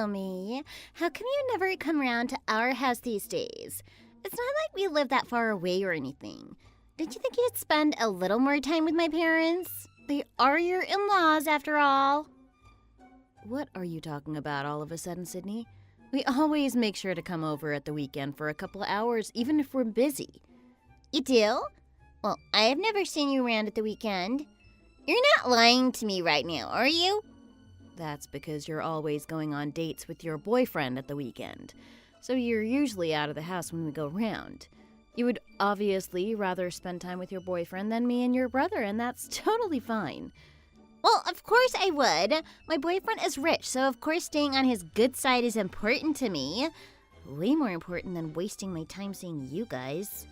tell me, how come you never come around to our house these days? It's not like we live that far away or anything. Did you think you'd spend a little more time with my parents? They are your in-laws, after all. What are you talking about all of a sudden, Sydney? We always make sure to come over at the weekend for a couple hours, even if we're busy. You do? Well, I have never seen you around at the weekend. You're not lying to me right now, are you? That's because you're always going on dates with your boyfriend at the weekend. So you're usually out of the house when we go round. You would obviously rather spend time with your boyfriend than me and your brother, and that's totally fine. Well, of course I would. My boyfriend is rich, so of course staying on his good side is important to me. Way more important than wasting my time seeing you guys.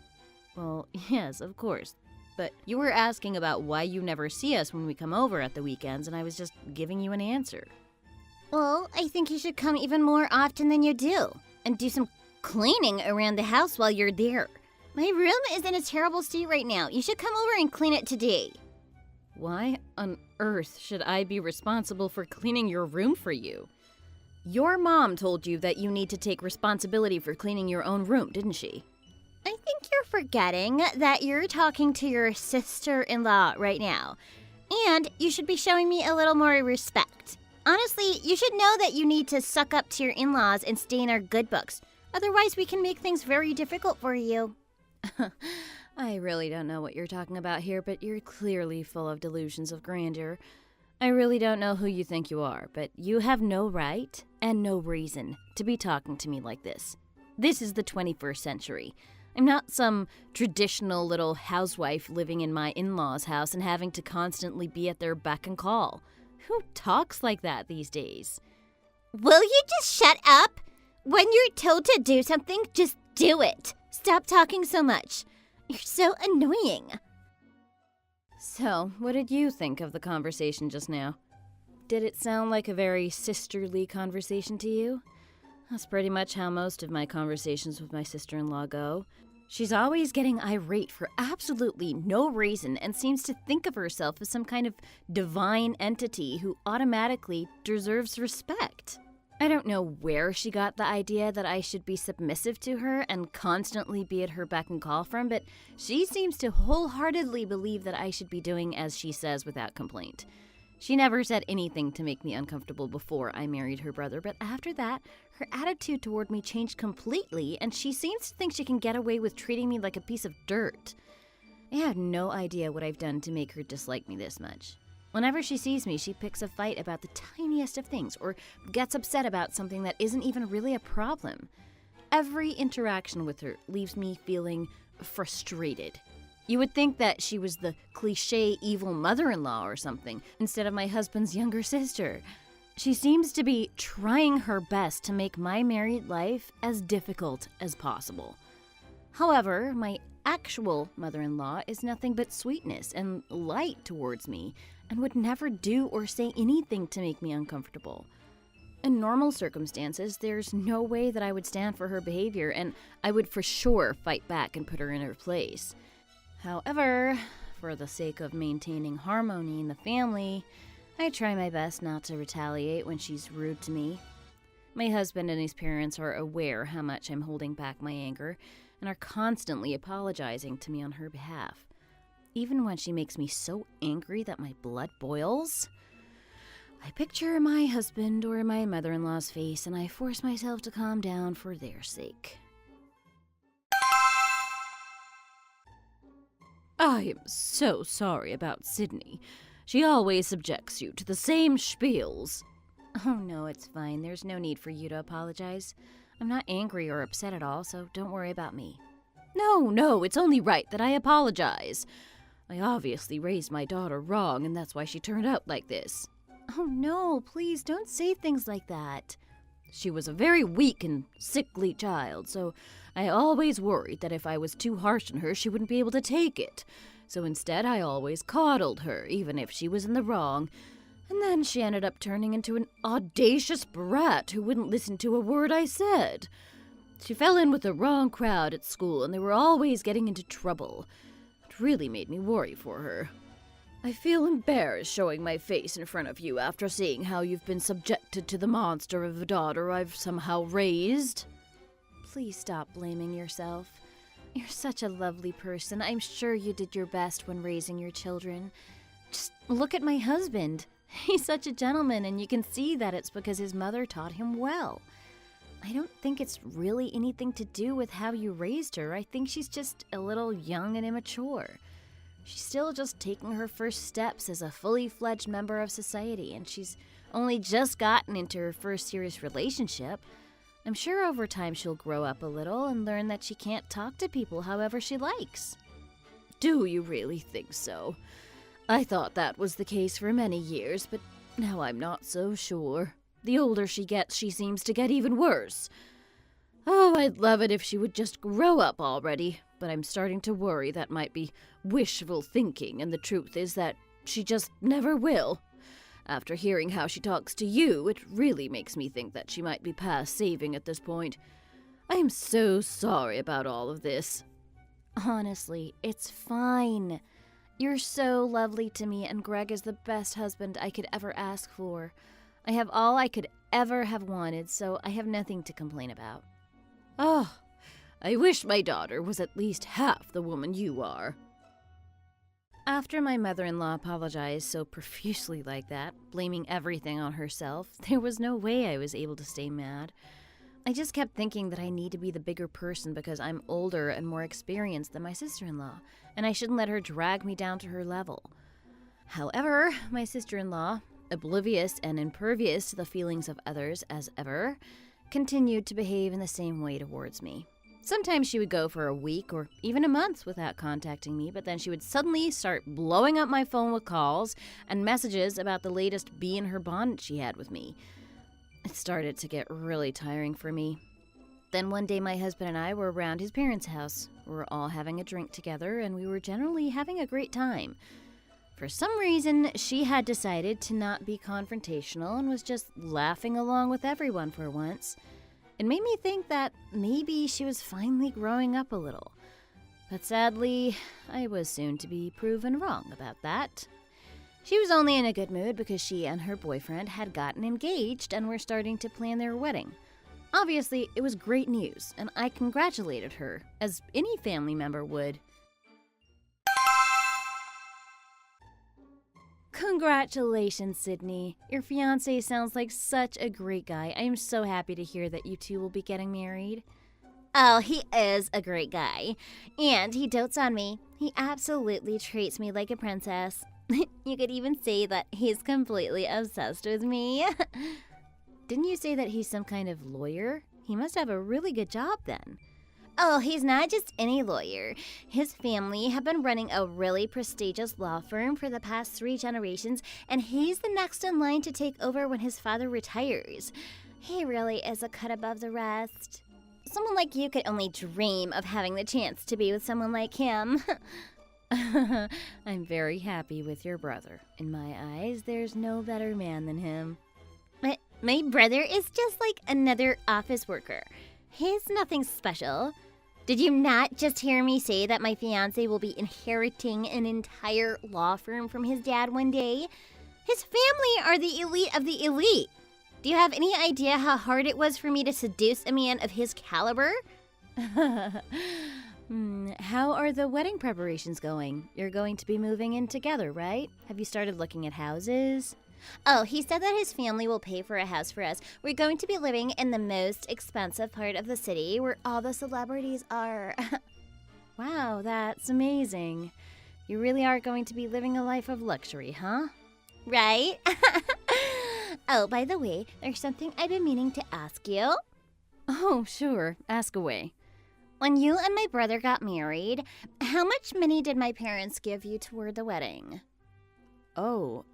Well, yes, of course. But you were asking about why you never see us when we come over at the weekends, and I was just giving you an answer. Well, I think you should come even more often than you do, and do some cleaning around the house while you're there. My room is in a terrible state right now. You should come over and clean it today. Why on earth should I be responsible for cleaning your room for you? Your mom told you that you need to take responsibility for cleaning your own room, didn't she? I think you're forgetting that you're talking to your sister-in-law right now. And you should be showing me a little more respect. Honestly, you should know that you need to suck up to your in-laws and stay in our good books. Otherwise, we can make things very difficult for you. I really don't know what you're talking about here, but you're clearly full of delusions of grandeur. I really don't know who you think you are, but you have no right and no reason to be talking to me like this. This is the 21st century. I'm not some traditional little housewife living in my in-laws' house and having to constantly be at their beck and call. Who talks like that these days? Will you just shut up? When you're told to do something, just do it. Stop talking so much. You're so annoying. So, what did you think of the conversation just now? Did it sound like a very sisterly conversation to you? That's pretty much how most of my conversations with my sister-in-law go. She's always getting irate for absolutely no reason and seems to think of herself as some kind of divine entity who automatically deserves respect. I don't know where she got the idea that I should be submissive to her and constantly be at her beck and call from, but she seems to wholeheartedly believe that I should be doing as she says without complaint. She never said anything to make me uncomfortable before I married her brother, but after that, her attitude toward me changed completely, and she seems to think she can get away with treating me like a piece of dirt. I have no idea what I've done to make her dislike me this much. Whenever she sees me, she picks a fight about the tiniest of things or gets upset about something that isn't even really a problem. Every interaction with her leaves me feeling frustrated. You would think that she was the cliché evil mother-in-law or something, instead of my husband's younger sister. She seems to be trying her best to make my married life as difficult as possible. However, my actual mother-in-law is nothing but sweetness and light towards me, and would never do or say anything to make me uncomfortable. In normal circumstances, there's no way that I would stand for her behavior, and I would for sure fight back and put her in her place. However, for the sake of maintaining harmony in the family, I try my best not to retaliate when she's rude to me. My husband and his parents are aware how much I'm holding back my anger, and are constantly apologizing to me on her behalf. Even when she makes me so angry that my blood boils, I picture my husband or my mother-in-law's face and I force myself to calm down for their sake. I am so sorry about Sydney. She always subjects you to the same spiels. Oh no, it's fine. There's no need for you to apologize. I'm not angry or upset at all, so don't worry about me. No, it's only right that I apologize. I obviously raised my daughter wrong, and that's why she turned out like this. Oh no, please don't say things like that. She was a very weak and sickly child, so I always worried that if I was too harsh on her, she wouldn't be able to take it. So instead, I always coddled her, even if she was in the wrong. And then she ended up turning into an audacious brat who wouldn't listen to a word I said. She fell in with the wrong crowd at school, and they were always getting into trouble. It really made me worry for her. I feel embarrassed showing my face in front of you after seeing how you've been subjected to the monster of a daughter I've somehow raised. Please stop blaming yourself. You're such a lovely person. I'm sure you did your best when raising your children. Just look at my husband. He's such a gentleman, and you can see that it's because his mother taught him well. I don't think it's really anything to do with how you raised her. I think she's just a little young and immature. She's still just taking her first steps as a fully fledged member of society, and she's only just gotten into her first serious relationship. I'm sure over time she'll grow up a little and learn that she can't talk to people however she likes. Do you really think so? I thought that was the case for many years, but now I'm not so sure. The older she gets, she seems to get even worse. Oh, I'd love it if she would just grow up already, but I'm starting to worry that might be wishful thinking, and the truth is that she just never will. After hearing how she talks to you, it really makes me think that she might be past saving at this point. I am so sorry about all of this. Honestly, it's fine. You're so lovely to me, and Greg is the best husband I could ever ask for. I have all I could ever have wanted, so I have nothing to complain about. Oh, I wish my daughter was at least half the woman you are. After my mother-in-law apologized so profusely like that, blaming everything on herself, there was no way I was able to stay mad. I just kept thinking that I need to be the bigger person because I'm older and more experienced than my sister-in-law, and I shouldn't let her drag me down to her level. However, my sister-in-law, oblivious and impervious to the feelings of others as ever, continued to behave in the same way towards me. Sometimes she would go for a week or even a month without contacting me, but then she would suddenly start blowing up my phone with calls and messages about the latest bee in her bonnet she had with me. It started to get really tiring for me. Then one day my husband and I were around his parents' house. We were all having a drink together, and we were generally having a great time. For some reason, she had decided to not be confrontational and was just laughing along with everyone for once. It made me think that maybe she was finally growing up a little. But sadly, I was soon to be proven wrong about that. She was only in a good mood because she and her boyfriend had gotten engaged and were starting to plan their wedding. Obviously, it was great news, and I congratulated her, as any family member would. Congratulations, Sydney. Your fiancé sounds like such a great guy. I am so happy to hear that you two will be getting married. Oh, he is a great guy. And he dotes on me. He absolutely treats me like a princess. You could even say that he's completely obsessed with me. Didn't you say that he's some kind of lawyer? He must have a really good job then. Oh, he's not just any lawyer. His family have been running a really prestigious law firm for the past 3 generations, and he's the next in line to take over when his father retires. He really is a cut above the rest. Someone like you could only dream of having the chance to be with someone like him. I'm very happy with your brother. In my eyes, there's no better man than him. But my brother is just like another office worker. He's nothing special. Did you not just hear me say that my fiancé will be inheriting an entire law firm from his dad one day? His family are the elite of the elite. Do you have any idea how hard it was for me to seduce a man of his caliber? How are the wedding preparations going? You're going to be moving in together, right? Have you started looking at houses? Oh, he said that his family will pay for a house for us. We're going to be living in the most expensive part of the city where all the celebrities are. Wow, that's amazing. You really are going to be living a life of luxury, huh? Right? Oh, by the way, there's something I've been meaning to ask you. Oh, sure. Ask away. When you and my brother got married, how much money did my parents give you toward the wedding? Oh,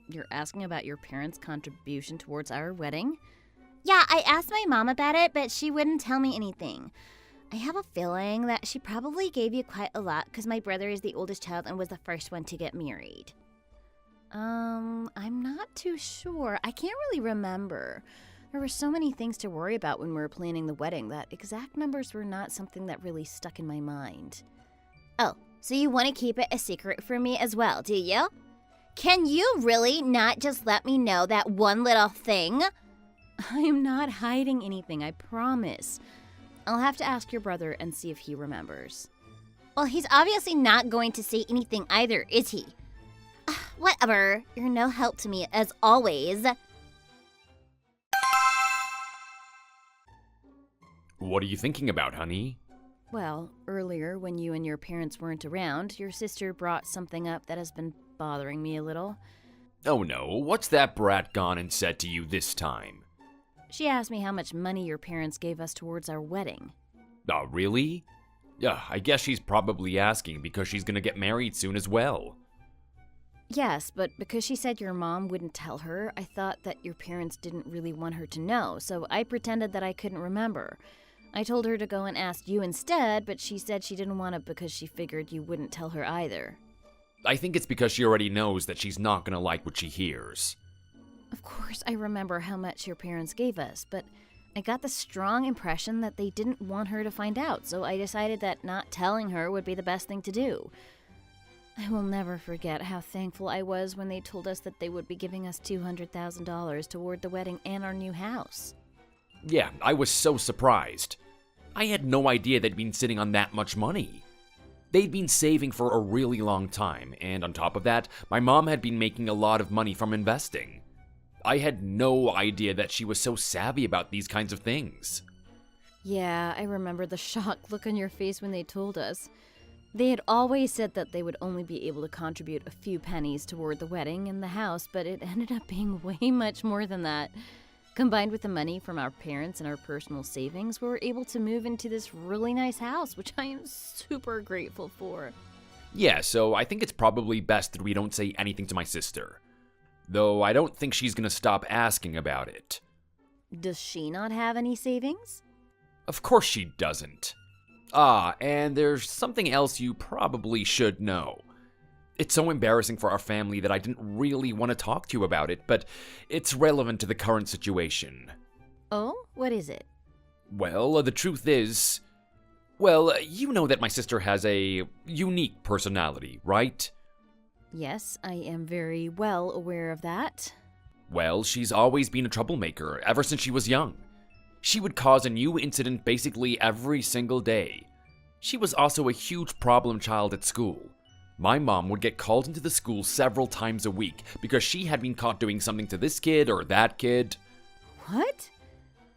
you're asking about your parents' contribution towards our wedding? Yeah, I asked my mom about it, but she wouldn't tell me anything. I have a feeling that she probably gave you quite a lot because my brother is the oldest child and was the first one to get married. I'm not too sure. I can't really remember. There were so many things to worry about when we were planning the wedding that exact numbers were not something that really stuck in my mind. Oh, So you want to keep it a secret from me as well, do you? Can you really not just let me know that one little thing? I am not hiding anything, I promise. I'll have to ask your brother and see if he remembers. Well, he's obviously not going to say anything either, is he? Whatever. You're no help to me, as always. What are you thinking about, honey? Well, earlier when you and your parents weren't around, your sister brought something up that has been bothering me a little. Oh no, what's that brat gone and said to you this time? She asked me how much money your parents gave us towards our wedding. Oh, really? Yeah, I guess she's probably asking because she's gonna get married soon as well. Yes, but because she said your mom wouldn't tell her, I thought that your parents didn't really want her to know, so I pretended that I couldn't remember. I told her to go and ask you instead, but she said she didn't want to because she figured you wouldn't tell her either. I think it's because she already knows that she's not gonna like what she hears. Of course, I remember how much your parents gave us, but I got the strong impression that they didn't want her to find out, so I decided that not telling her would be the best thing to do. I will never forget how thankful I was when they told us that they would be giving us $200,000 toward the wedding and our new house. Yeah, I was so surprised. I had no idea they'd been sitting on that much money. They'd been saving for a really long time, and on top of that, my mom had been making a lot of money from investing. I had no idea that she was so savvy about these kinds of things. Yeah, I remember the shocked look on your face when they told us. They had always said that they would only be able to contribute a few pennies toward the wedding and the house, but it ended up being way much more than that. Combined with the money from our parents and our personal savings, we were able to move into this really nice house, which I am super grateful for. Yeah, so I think it's probably best that we don't say anything to my sister. Though I don't think she's gonna stop asking about it. Does she not have any savings? Of course she doesn't. Ah, and there's something else you probably should know. It's so embarrassing for our family that I didn't really want to talk to you about it, but it's relevant to the current situation. Oh, what is it? Well, the truth is... Well, you know that my sister has a unique personality, right? Yes, I am very well aware of that. Well, she's always been a troublemaker, ever since she was young. She would cause a new incident basically every single day. She was also a huge problem child at school. My mom would get called into the school several times a week because she had been caught doing something to this kid or that kid. What?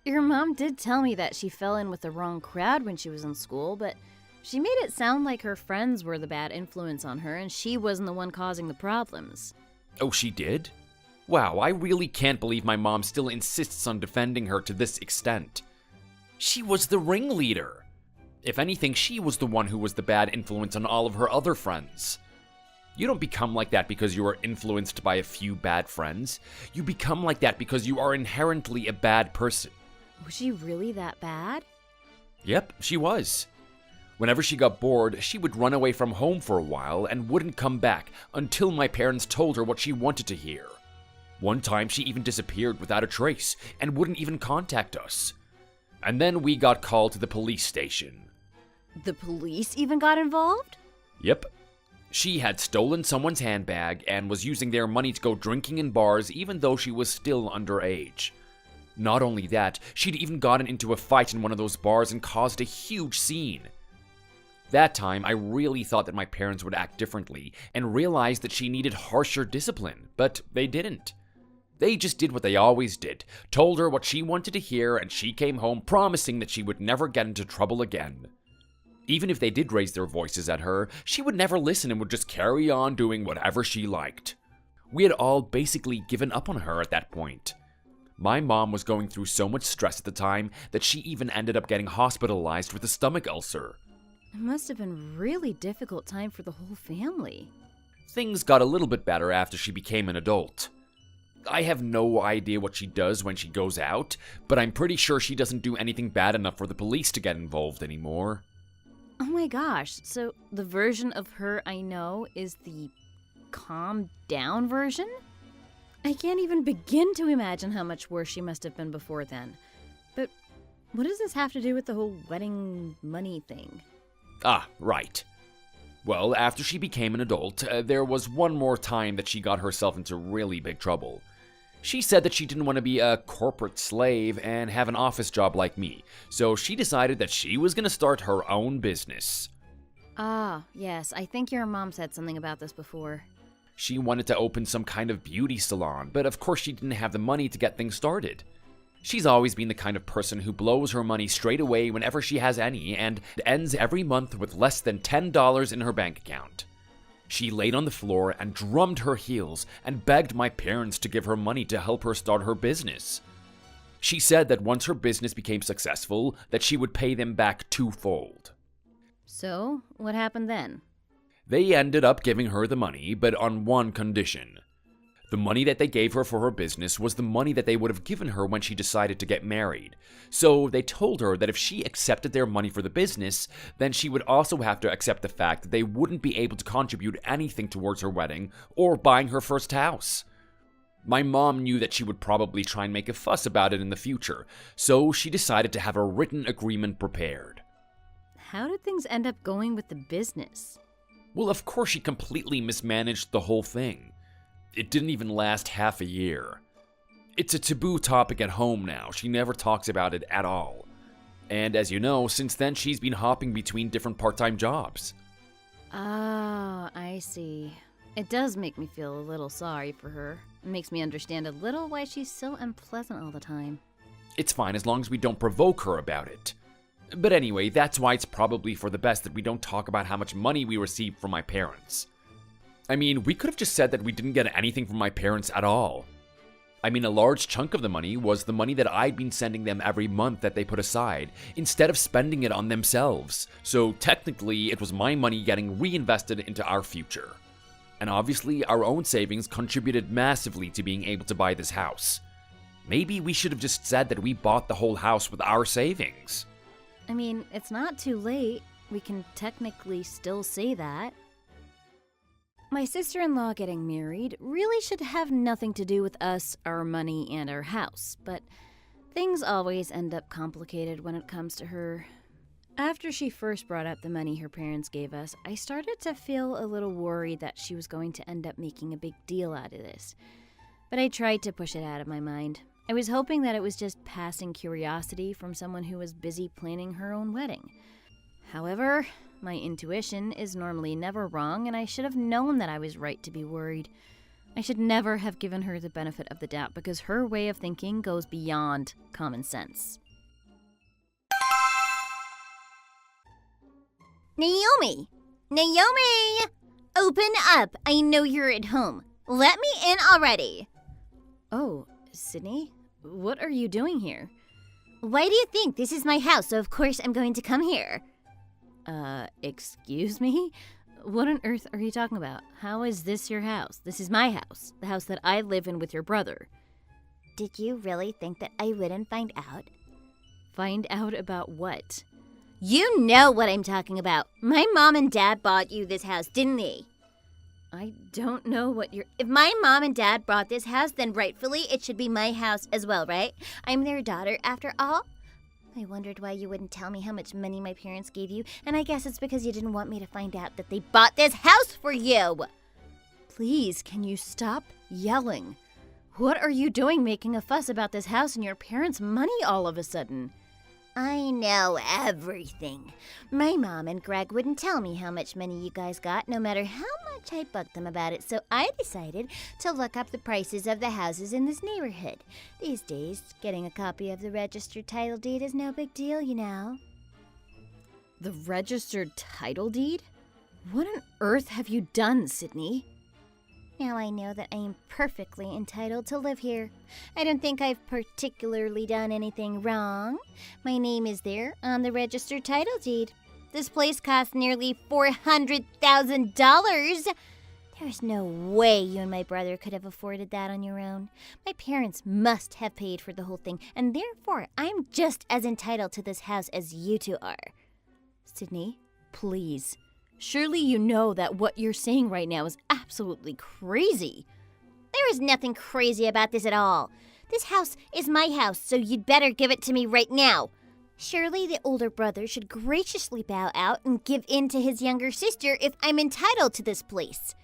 Your mom did tell me that she fell in with the wrong crowd when she was in school, but she made it sound like her friends were the bad influence on her and she wasn't the one causing the problems. Oh, she did? Wow, I really can't believe my mom still insists on defending her to this extent. She was the ringleader. If anything, she was the one who was the bad influence on all of her other friends. You don't become like that because you are influenced by a few bad friends. You become like that because you are inherently a bad person. Was she really that bad? Yep, she was. Whenever she got bored, she would run away from home for a while and wouldn't come back until my parents told her what she wanted to hear. One time, she even disappeared without a trace and wouldn't even contact us. And then we got called to the police station. The police even got involved? Yep. She had stolen someone's handbag and was using their money to go drinking in bars even though she was still underage. Not only that, she'd even gotten into a fight in one of those bars and caused a huge scene. That time, I really thought that my parents would act differently and realized that she needed harsher discipline, but they didn't. They just did what they always did, told her what she wanted to hear, and she came home promising that she would never get into trouble again. Even if they did raise their voices at her, she would never listen and would just carry on doing whatever she liked. We had all basically given up on her at that point. My mom was going through so much stress at the time that she even ended up getting hospitalized with a stomach ulcer. It must have been a really difficult time for the whole family. Things got a little bit better after she became an adult. I have no idea what she does when she goes out, but I'm pretty sure she doesn't do anything bad enough for the police to get involved anymore. Oh my gosh, so the version of her I know is the calm down version? I can't even begin to imagine how much worse she must have been before then. But what does this have to do with the whole wedding money thing? Ah, right. Well, after she became an adult, there was one more time that she got herself into really big trouble. She said that she didn't want to be a corporate slave and have an office job like me, so she decided that she was going to start her own business. Ah, yes, I think your mom said something about this before. She wanted to open some kind of beauty salon, but of course she didn't have the money to get things started. She's always been the kind of person who blows her money straight away whenever she has any and ends every month with less than $10 in her bank account. She laid on the floor and drummed her heels and begged my parents to give her money to help her start her business. She said that once her business became successful, that she would pay them back twofold. So, what happened then? They ended up giving her the money, but on one condition. The money that they gave her for her business was the money that they would have given her when she decided to get married. So they told her that if she accepted their money for the business, then she would also have to accept the fact that they wouldn't be able to contribute anything towards her wedding or buying her first house. My mom knew that she would probably try and make a fuss about it in the future, so she decided to have a written agreement prepared. How did things end up going with the business? Well, of course she completely mismanaged the whole thing. It didn't even last half a year. It's a taboo topic at home now. She never talks about it at all. And as you know, since then she's been hopping between different part-time jobs. Ah, I see. It does make me feel a little sorry for her. It makes me understand a little why she's so unpleasant all the time. It's fine as long as we don't provoke her about it. But anyway, that's why it's probably for the best that we don't talk about how much money we received from my parents. I mean, we could have just said that we didn't get anything from my parents at all. I mean, a large chunk of the money was the money that I'd been sending them every month that they put aside, instead of spending it on themselves. So technically, it was my money getting reinvested into our future. And obviously, our own savings contributed massively to being able to buy this house. Maybe we should have just said that we bought the whole house with our savings. I mean, it's not too late. We can technically still say that. My sister-in-law getting married really should have nothing to do with us, our money, and our house, but things always end up complicated when it comes to her. After she first brought up the money her parents gave us, I started to feel a little worried that she was going to end up making a big deal out of this. But I tried to push it out of my mind. I was hoping that it was just passing curiosity from someone who was busy planning her own wedding. However, my intuition is normally never wrong, and I should have known that I was right to be worried. I should never have given her the benefit of the doubt because her way of thinking goes beyond common sense. Naomi! Naomi! Open up! I know you're at home. Let me in already! Oh, Sydney? What are you doing here? Why do you think? This is my house, so of course I'm going to come here. Excuse me? What on earth are you talking about? How is this your house? This is my house, the house that I live in with your brother. Did you really think that I wouldn't find out? Find out about what? You know what I'm talking about. My mom and dad bought you this house, didn't they? I don't know what you're... If my mom and dad bought this house, then rightfully it should be my house as well, right? I'm their daughter after all. I wondered why you wouldn't tell me how much money my parents gave you, and I guess it's because you didn't want me to find out that they bought this house for you. Please, can you stop yelling? What are you doing making a fuss about this house and your parents' money all of a sudden? I know everything. My mom and Greg wouldn't tell me how much money you guys got, no matter how much I bugged them about it, so I decided to look up the prices of the houses in this neighborhood. These days, getting a copy of the registered title deed is no big deal, you know. The registered title deed? What on earth have you done, Sydney? Now I know that I am perfectly entitled to live here. I don't think I've particularly done anything wrong. My name is there on the registered title deed. This place costs nearly $400,000. There's no way you and my brother could have afforded that on your own. My parents must have paid for the whole thing, and therefore I'm just as entitled to this house as you two are. Sydney, please. Surely you know that what you're saying right now is absolutely crazy. There is nothing crazy about this at all. This house is my house, so you'd better give it to me right now. Surely the older brother should graciously bow out and give in to his younger sister if I'm entitled to this place.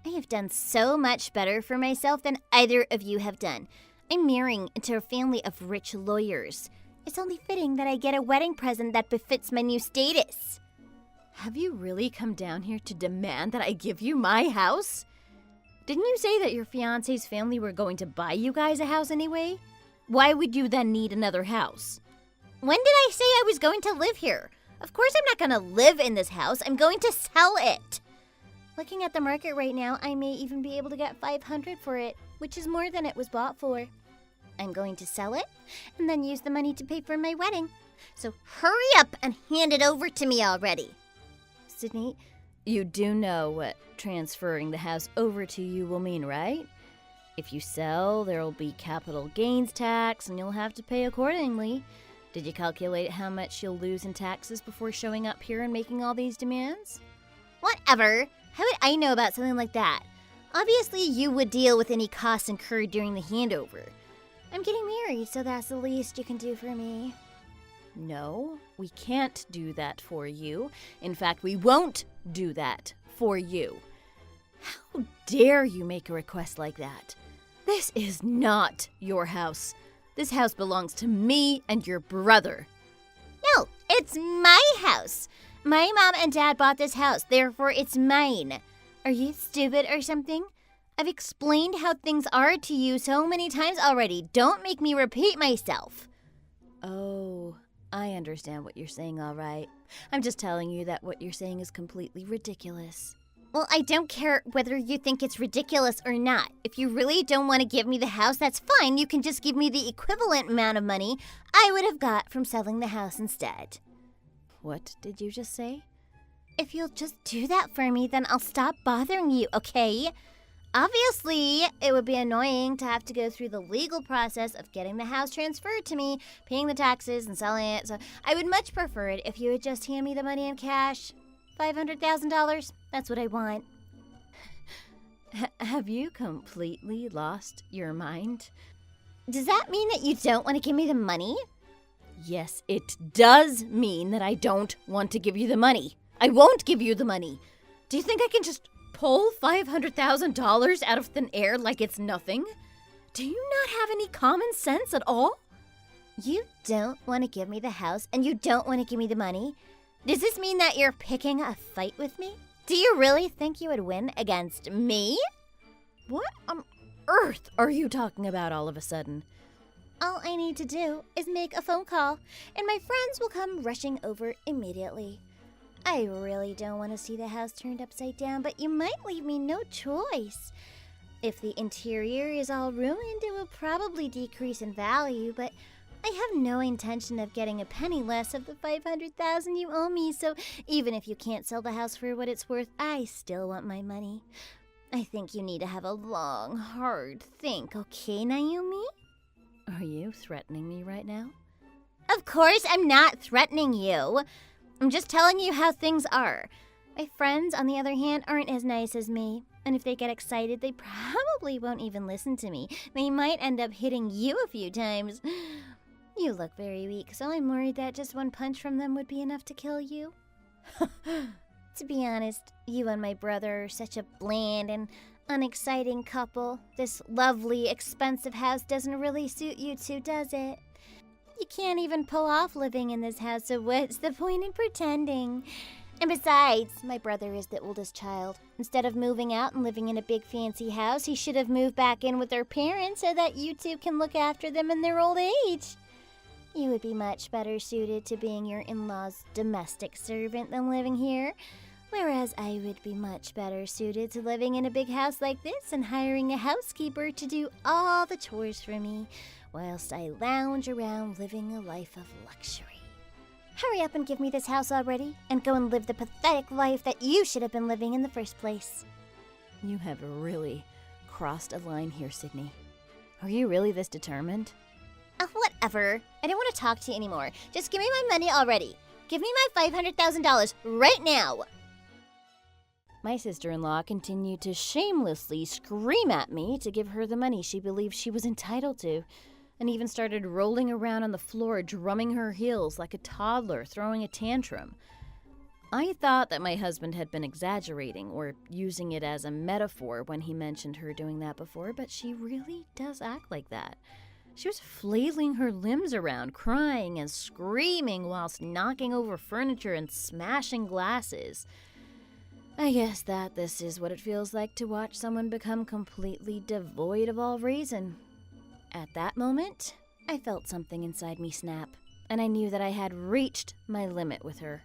I have done so much better for myself than either of you have done. I'm marrying into a family of rich lawyers. It's only fitting that I get a wedding present that befits my new status. Have you really come down here to demand that I give you my house? Didn't you say that your fiancé's family were going to buy you guys a house anyway? Why would you then need another house? When did I say I was going to live here? Of course I'm not going to live in this house. I'm going to sell it. Looking at the market right now, I may even be able to get $500 for it, which is more than it was bought for. I'm going to sell it and then use the money to pay for my wedding. So hurry up and hand it over to me already. Sydney, you do know what transferring the house over to you will mean, right? If you sell, there will be capital gains tax and you'll have to pay accordingly. Did you calculate how much you'll lose in taxes before showing up here and making all these demands? Whatever. How would I know about something like that? Obviously, you would deal with any costs incurred during the handover. I'm getting married, so that's the least you can do for me. No, we can't do that for you. In fact, we won't do that for you. How dare you make a request like that? This is not your house. This house belongs to me and your brother. No, it's my house. My mom and dad bought this house, therefore it's mine. Are you stupid or something? I've explained how things are to you so many times already. Don't make me repeat myself. Oh, I understand what you're saying, all right. I'm just telling you that what you're saying is completely ridiculous. Well, I don't care whether you think it's ridiculous or not. If you really don't want to give me the house, that's fine. You can just give me the equivalent amount of money I would have got from selling the house instead. What did you just say? If you'll just do that for me, then I'll stop bothering you, okay? Obviously, it would be annoying to have to go through the legal process of getting the house transferred to me, paying the taxes, and selling it. So I would much prefer it if you would just hand me the money in cash. $500,000. That's what I want. Have you completely lost your mind? Does that mean that you don't want to give me the money? Yes, it does mean that I don't want to give you the money. I won't give you the money. Do you think I can just pull $500,000 out of thin air like it's nothing? Do you not have any common sense at all? You don't want to give me the house and you don't want to give me the money? Does this mean that you're picking a fight with me? Do you really think you would win against me? What on earth are you talking about all of a sudden? All I need to do is make a phone call, and my friends will come rushing over immediately. I really don't want to see the house turned upside down, but you might leave me no choice. If the interior is all ruined, it will probably decrease in value, but I have no intention of getting a penny less of the $500,000 you owe me, so even if you can't sell the house for what it's worth, I still want my money. I think you need to have a long, hard think, okay, Naomi? Are you threatening me right now? Of course I'm not threatening you. I'm just telling you how things are. My friends, on the other hand, aren't as nice as me. And if they get excited, they probably won't even listen to me. They might end up hitting you a few times. You look very weak, so I'm worried that just one punch from them would be enough to kill you. To be honest, you and my brother are such a bland and unexciting couple. This lovely, expensive house doesn't really suit you two, does it? You can't even pull off living in this house, so what's the point in pretending? And besides, my brother is the oldest child. Instead of moving out and living in a big fancy house, he should have moved back in with their parents so that you two can look after them in their old age. You would be much better suited to being your in-law's domestic servant than living here, whereas I would be much better suited to living in a big house like this and hiring a housekeeper to do all the chores for me, whilst I lounge around living a life of luxury. Hurry up and give me this house already, and go and live the pathetic life that you should have been living in the first place. You have really crossed a line here, Sydney. Are you really this determined? Whatever. I don't want to talk to you anymore. Just give me my money already. Give me my $500,000 right now. My sister-in-law continued to shamelessly scream at me to give her the money she believed she was entitled to. and even started rolling around on the floor, drumming her heels like a toddler throwing a tantrum. I thought that my husband had been exaggerating or using it as a metaphor when he mentioned her doing that before, but she really does act like that. She was flailing her limbs around, crying and screaming whilst knocking over furniture and smashing glasses. I guess that this is what it feels like to watch someone become completely devoid of all reason. At that moment, I felt something inside me snap, and I knew that I had reached my limit with her.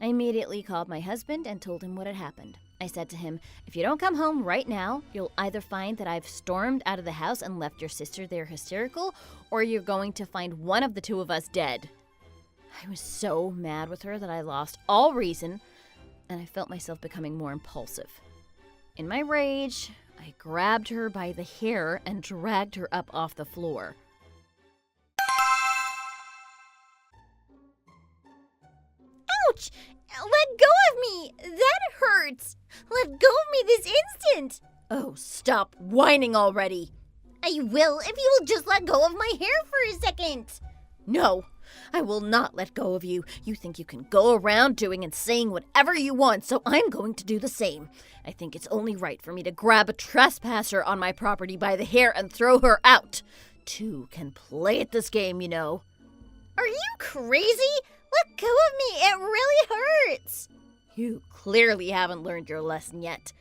I immediately called my husband and told him what had happened. I said to him, "If you don't come home right now, you'll either find that I've stormed out of the house and left your sister there hysterical, or you're going to find one of the two of us dead." I was so mad with her that I lost all reason, and I felt myself becoming more impulsive. In my rage, I grabbed her by the hair and dragged her up off the floor. Ouch! Let go of me! That hurts! Let go of me this instant! Oh, stop whining already! I will if you will just let go of my hair for a second! No, I will not let go of you. You think you can go around doing and saying whatever you want, so I'm going to do the same. I think it's only right for me to grab a trespasser on my property by the hair and throw her out. Two can play at this game, you know. Are you crazy? Let go of me! It really hurts! You clearly haven't learned your lesson yet.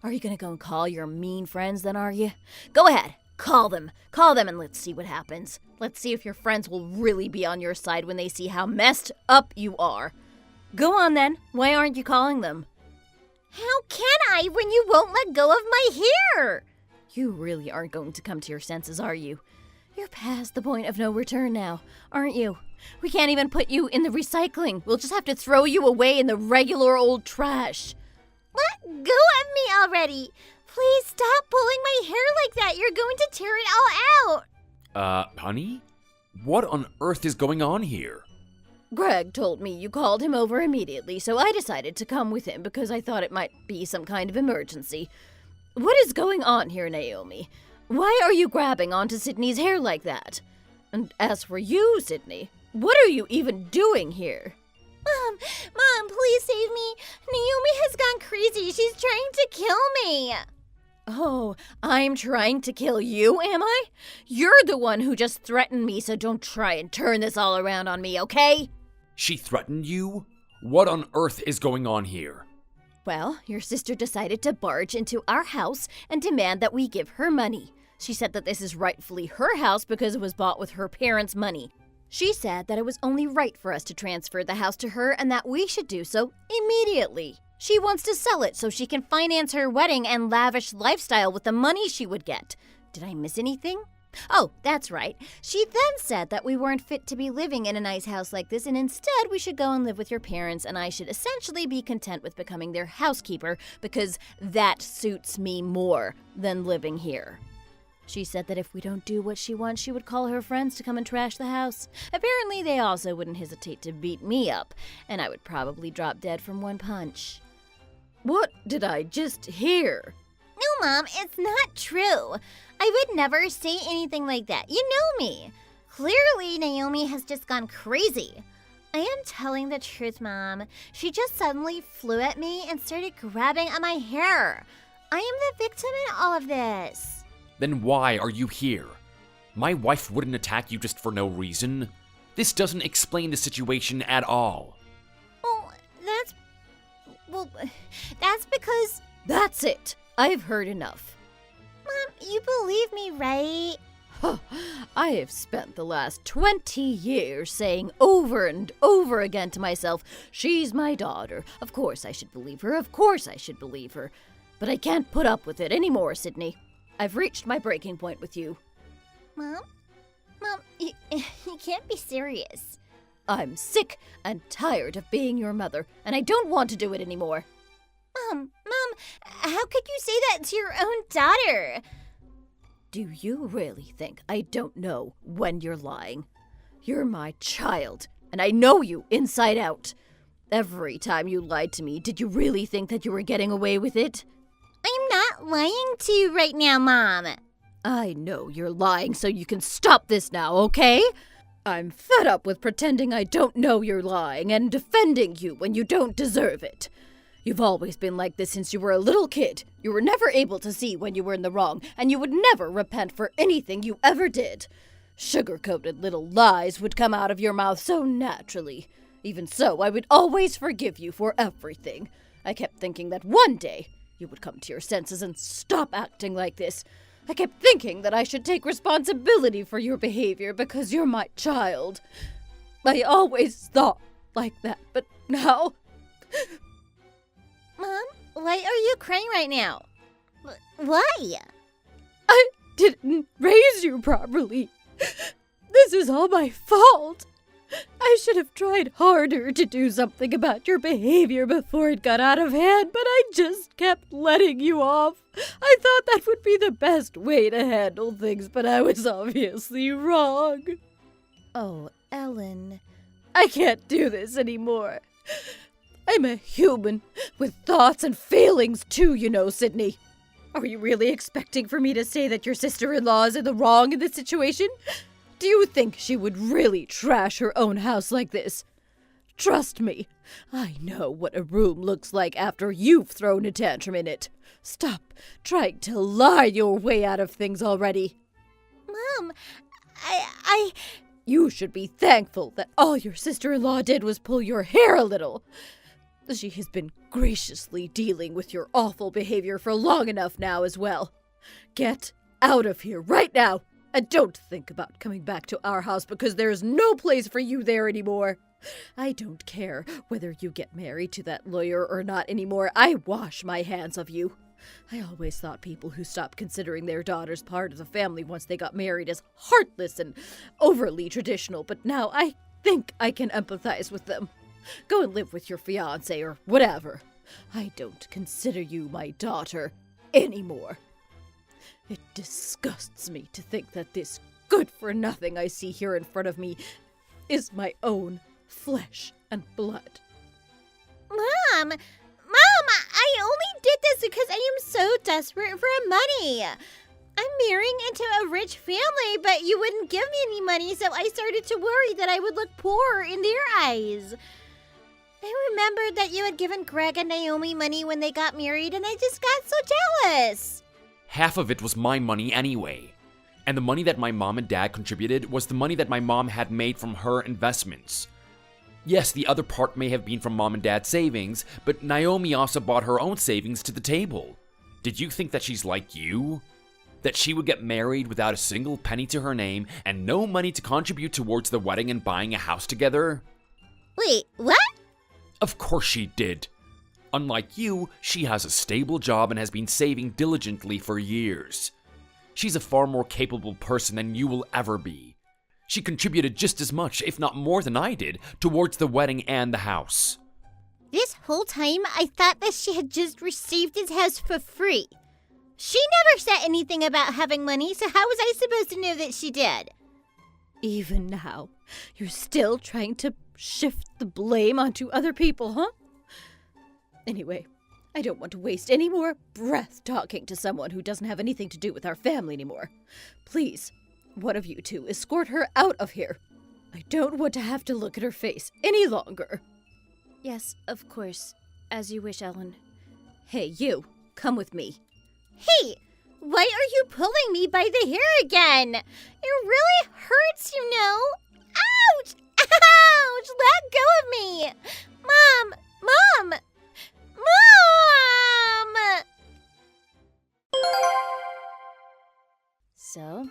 Are you gonna go and call your mean friends then, are you? Go ahead, call them. Call them and let's see what happens. Let's see if your friends will really be on your side when they see how messed up you are. Go on then. Why aren't you calling them? How can I when you won't let go of my hair? You really aren't going to come to your senses, are you? You're past the point of no return now, aren't you? We can't even put you in the recycling. We'll just have to throw you away in the regular old trash. Let go of me already! Please stop pulling my hair like that. You're going to tear it all out. Honey? What on earth is going on here? Greg told me you called him over immediately, so I decided to come with him because I thought it might be some kind of emergency. What is going on here, Naomi? Why are you grabbing onto Sydney's hair like that? And as for you, Sydney, what are you even doing here? Mom, please save me. Naomi has gone crazy. She's trying to kill me. Oh, I'm trying to kill you, am I? You're the one who just threatened me, so don't try and turn this all around on me, okay? She threatened you? What on earth is going on here? Well, your sister decided to barge into our house and demand that we give her money. She said that this is rightfully her house because it was bought with her parents' money. She said that it was only right for us to transfer the house to her and that we should do so immediately. She wants to sell it so she can finance her wedding and lavish lifestyle with the money she would get. Did I miss anything? Oh, that's right. She then said that we weren't fit to be living in a nice house like this and instead we should go and live with your parents and I should essentially be content with becoming their housekeeper because that suits me more than living here. She said that if we don't do what she wants, she would call her friends to come and trash the house. Apparently, they also wouldn't hesitate to beat me up, and I would probably drop dead from one punch. What did I just hear? No, Mom, it's not true. I would never say anything like that. You know me. Clearly, Naomi has just gone crazy. I am telling the truth, Mom. She just suddenly flew at me and started grabbing at my hair. I am the victim in all of this. Then why are you here? My wife wouldn't attack you just for no reason. This doesn't explain the situation at all. That's because... That's it. I've heard enough. Mom, you believe me, right? I have spent the last 20 years saying over and over again to myself, she's my daughter. Of course I should believe her. Of course I should believe her. But I can't put up with it anymore, Sydney. I've reached my breaking point with you. Mom, you can't be serious. I'm sick and tired of being your mother, and I don't want to do it anymore. Mom, how could you say that to your own daughter? Do you really think I don't know when you're lying? You're my child, and I know you inside out. Every time you lied to me, did you really think that you were getting away with it? I'm not lying to you right now, Mom. I know you're lying, so you can stop this now, okay? I'm fed up with pretending I don't know you're lying and defending you when you don't deserve it. You've always been like this since you were a little kid. You were never able to see when you were in the wrong, and you would never repent for anything you ever did. Sugar-coated little lies would come out of your mouth so naturally. Even so, I would always forgive you for everything. I kept thinking that one day you would come to your senses and stop acting like this. I kept thinking that I should take responsibility for your behavior because you're my child. I always thought like that, but now... Mom, why are you crying right now? Why? I didn't raise you properly. This is all my fault. I should have tried harder to do something about your behavior before it got out of hand, but I just kept letting you off. I thought that would be the best way to handle things, but I was obviously wrong. Oh, Ellen. I can't do this anymore. I'm a human with thoughts and feelings too, you know, Sydney. Are you really expecting for me to say that your sister-in-law is in the wrong in this situation? Do you think she would really trash her own house like this? Trust me, I know what a room looks like after you've thrown a tantrum in it. Stop trying to lie your way out of things already. Mom, You should be thankful that all your sister-in-law did was pull your hair a little. She has been graciously dealing with your awful behavior for long enough now as well. Get out of here right now, and don't think about coming back to our house because there's no place for you there anymore. I don't care whether you get married to that lawyer or not anymore. I wash my hands of you. I always thought people who stopped considering their daughters part of the family once they got married as heartless and overly traditional, but now I think I can empathize with them. Go and live with your fiancé or whatever. I don't consider you my daughter anymore. It disgusts me to think that this good-for-nothing I see here in front of me is my own flesh and blood. Mom, I only did this because I am so desperate for money. I'm marrying into a rich family, but you wouldn't give me any money, so I started to worry that I would look poor in their eyes. I remembered that you had given Greg and Naomi money when they got married, and I just got so jealous. Half of it was my money anyway. And the money that my mom and dad contributed was the money that my mom had made from her investments. Yes, the other part may have been from mom and dad's savings, but Naomi also brought her own savings to the table. Did you think that she's like you? That she would get married without a single penny to her name and no money to contribute towards the wedding and buying a house together? Wait, what? Of course she did. Unlike you, she has a stable job and has been saving diligently for years. She's a far more capable person than you will ever be. She contributed just as much, if not more than I did, towards the wedding and the house. This whole time, I thought that she had just received his house for free. She never said anything about having money, so how was I supposed to know that she did? Even now, you're still trying to shift the blame onto other people, huh? Anyway, I don't want to waste any more breath talking to someone who doesn't have anything to do with our family anymore. Please, one of you two escort her out of here. I don't want to have to look at her face any longer. Yes, of course. As you wish, Ellen. Hey, you, come with me. Hey, why are you pulling me by the hair again? It really hurts, you know. Ouch! Ouch! Let go of me! Mom! Mom! So,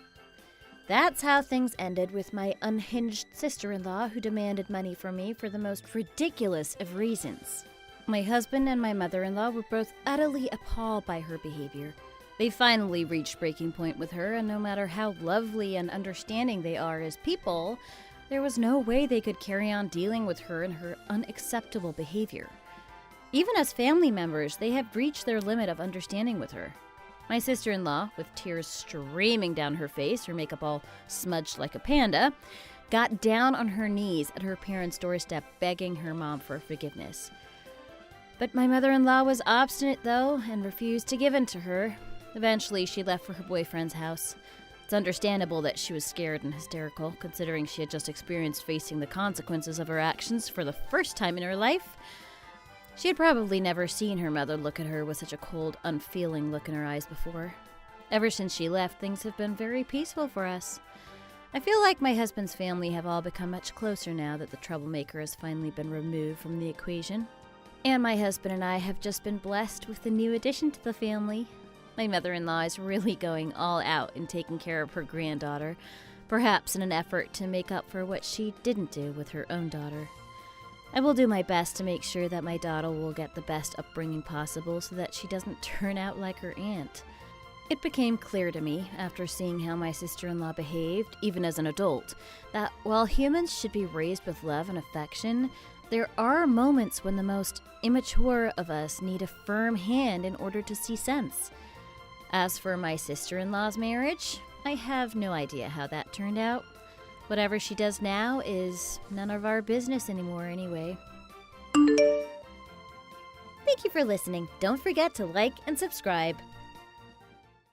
that's how things ended with my unhinged sister-in-law who demanded money from me for the most ridiculous of reasons. My husband and my mother-in-law were both utterly appalled by her behavior. They finally reached breaking point with her, and no matter how lovely and understanding they are as people, there was no way they could carry on dealing with her and her unacceptable behavior. Even as family members, they have reached their limit of understanding with her. My sister-in-law, with tears streaming down her face, her makeup all smudged like a panda, got down on her knees at her parents' doorstep begging her mom for forgiveness. But my mother-in-law was obstinate, though, and refused to give in to her. Eventually, she left for her boyfriend's house. It's understandable that she was scared and hysterical, considering she had just experienced facing the consequences of her actions for the first time in her life. She had probably never seen her mother look at her with such a cold, unfeeling look in her eyes before. Ever since she left, things have been very peaceful for us. I feel like my husband's family have all become much closer now that the troublemaker has finally been removed from the equation. And my husband and I have just been blessed with the new addition to the family. My mother-in-law is really going all out in taking care of her granddaughter, perhaps in an effort to make up for what she didn't do with her own daughter. I will do my best to make sure that my daughter will get the best upbringing possible so that she doesn't turn out like her aunt. It became clear to me, after seeing how my sister-in-law behaved, even as an adult, that while humans should be raised with love and affection, there are moments when the most immature of us need a firm hand in order to see sense. As for my sister-in-law's marriage, I have no idea how that turned out. Whatever she does now is none of our business anymore anyway. Thank you for listening. Don't forget to like and subscribe.